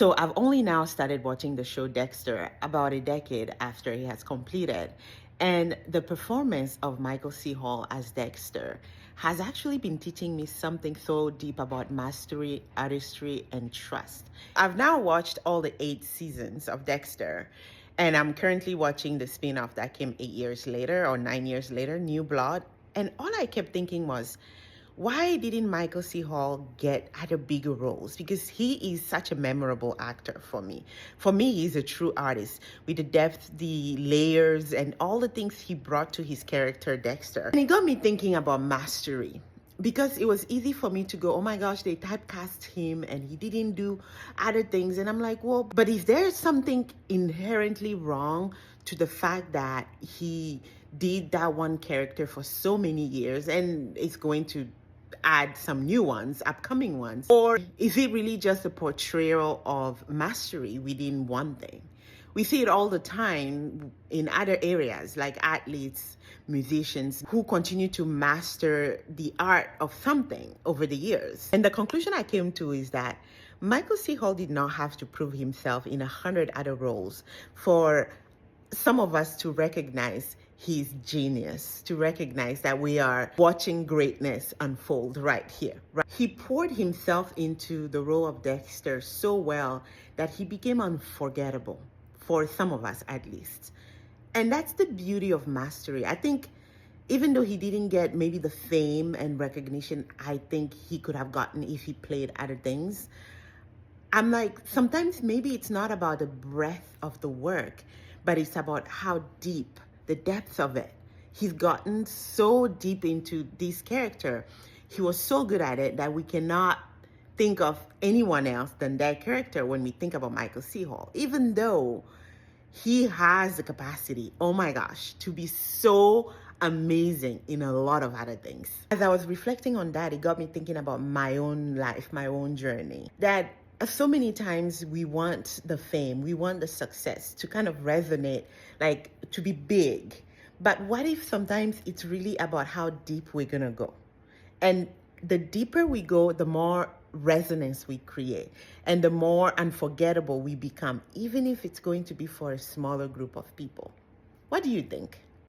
So I've only now started watching the show Dexter about a decade after he has completed. And the performance of Michael C Hall as Dexter has actually been teaching me something so deep about mastery, artistry, and trust. I've now watched all the 8 seasons of Dexter, and I'm currently watching the spin-off that came 8 years later or 9 years later, New Blood. And all I kept thinking was, why didn't Michael C. Hall get other bigger roles? Because he is such a memorable actor for me. For me, he's a true artist with the depth, the layers, and all the things he brought to his character, Dexter. And it got me thinking about mastery. Because it was easy for me to go, oh my gosh, they typecast him and he didn't do other things. And I'm like, well, but if there's something inherently wrong to the fact that he did that one character for so many years and is going to add some new ones, upcoming ones? Or is it really just a portrayal of mastery within one thing? We see it all the time in other areas like athletes, musicians who continue to master the art of something over the years. And the conclusion I came to is that Michael C. Hall did not have to prove himself in 100 other roles for some of us to recognize his genius, to recognize that we are watching greatness unfold right here. Right? He poured himself into the role of Dexter so well that he became unforgettable, for some of us at least. And that's the beauty of mastery. I think even though he didn't get maybe the fame and recognition I think he could have gotten if he played other things, I'm like, sometimes maybe it's not about the breadth of the work, but it's about how deep, the depth of it. He's gotten so deep into this character. He was so good at it that we cannot think of anyone else than that character when we think about Michael C. Hall, even though he has the capacity, oh my gosh, to be so amazing in a lot of other things. As I was reflecting on that, it got me thinking about my own life, my own journey. That so many times we want the fame, we want the success to kind of resonate, like to be big. But what if sometimes it's really about how deep we're gonna go? And the deeper we go, the more resonance we create and the more unforgettable we become, even if it's going to be for a smaller group of people. What do you think?